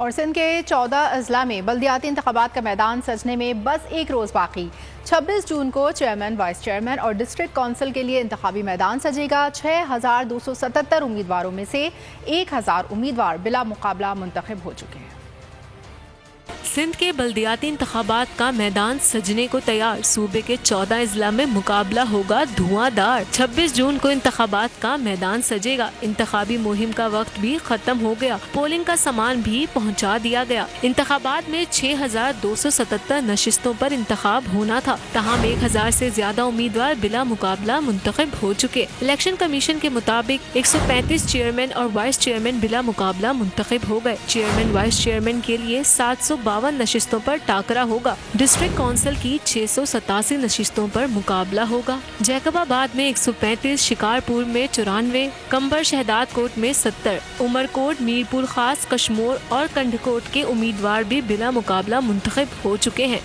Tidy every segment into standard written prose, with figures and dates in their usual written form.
और सिंध के 14 अजला में बल्दियाती इंतखाबात का मैदान सजने में बस एक रोज़ बाकी। 26 जून को चेयरमैन, वाइस चेयरमैन और डिस्ट्रिक्ट काउंसिल के लिए इंतखाबी मैदान सजेगा। 6277 उम्मीदवारों में से 1000 उम्मीदवार बिला मुकाबला मुंतखब हो चुके हैं। सिंध के बल्दियाती इंतखाबात का मैदान सजने को तैयार। सूबे के 14 अजला में मुकाबला होगा धुआंधार। 26 जून को इंतखाबात का मैदान सजेगा। इंतखाबी मुहिम का वक्त भी खत्म हो गया। पोलिंग का सामान भी पहुंचा दिया गया। इंतखाबात में 6277 नशिस्तों पर इंतखाब होना था। तमाम 1000 से ज्यादा उम्मीदवार बिला मुकाबला मुंतखब हो चुके। इलेक्शन कमीशन के मुताबिक 135 चेयरमैन और वाइस चेयरमैन बिला मुकाबला मुंतखब हो गए। चेयरमैन, वाइस चेयरमैन के लिए 752 नशिस्तों पर टाकरा होगा। डिस्ट्रिक्ट काउंसिल की 687 नशिस्तों पर मुकाबला होगा। जैकबाबाद में 135, शिकारपुर में 94, कंबर शहदाद कोट में 70, उमरकोट, मीरपुर खास, कश्मोर और कंडकोट के उम्मीदवार भी बिला मुकाबला मुंतखब हो चुके हैं।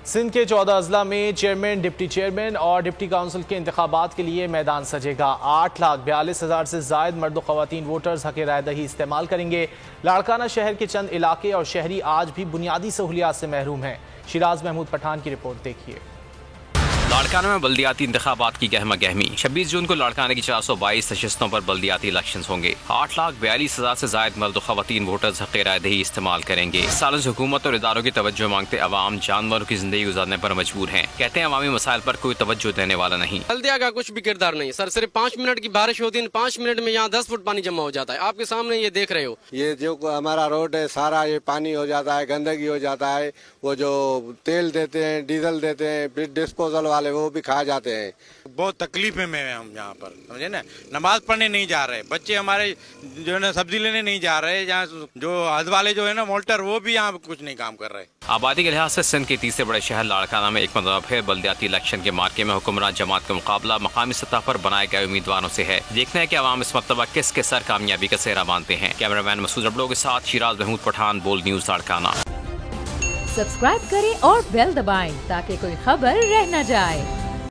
सिंध के 14 अजला में चेयरमैन, डिप्टी चेयरमैन और डिप्टी काउंसिल के इंतखाबात के लिए मैदान सजेगा। 8,42,000 से जायद मर्द व ख़वातीन वोटर्स हक़ राय दही इस्तेमाल करेंगे। लाड़काना शहर के चंद इलाके और शहरी आज भी बुनियादी सहूलियात से महरूम हैं। शिराज महमूद पठान की रिपोर्ट देखिए। लाड़काना में बल्दियाती इंतखाबात की गहमा गहमी। 26 जून को लाड़काना की 422 नशिस्तों पर बल्दियाती इलेक्शन होंगे। 8,42,000 से जायद मर्द व ख़वातीन वोटर्स हक़ राय दही इस्तेमाल करेंगे। इस साल से हुकूमत और इदारों की तवज्जो मांगते अवाम जानवरों की जिंदगी गुजारने पर मजबूर हैं। कहते हैं अवामी मसाइल पर कोई तवज्जो देने वाला नहीं। बल्दिया का कुछ भी किरदार नहीं सर। सिर्फ 5 मिनट की बारिश होती है, 5 मिनट में यहाँ 10 फुट पानी जमा हो जाता है। आपके सामने ये देख रहे हो। ये जो हमारा रोड है सारा ये पानी हो जाता है, गंदगी हो जाता है। वो जो तेल देते हैं, डीजल देते हैं, डिस्पोजल वाले वो भी खा जाते हैं। बहुत तकलीफ में हम यहाँ पर, समझे ना। नमाज पढ़ने नहीं जा रहे बच्चे हमारे, जो है ना सब्जी लेने नहीं जा रहे। यहाँ जो हद वाले जो है ना मोल्टर, वो भी यहाँ कुछ नहीं काम कर रहे। आबादी के लिहाज से सिंध के तीसरे बड़े शहर लाड़काना में एक मरतबा फिर बल्दियाती इलेक्शन के मार्के में हुक्मरान जमात का मुकाबला मकामी सतह पर बनाए गए उम्मीदवारों से है। देखना है कि अवाम इस मरतबा किसके सर कामयाबी का सेहरा बांधते हैं। कैमरामैन मसूद रबड़ो के साथ शिराज महमूद पठान, बोल न्यूज लाड़काना। सब्सक्राइब करें और बेल दबाएं ताकि कोई खबर रह न जाए।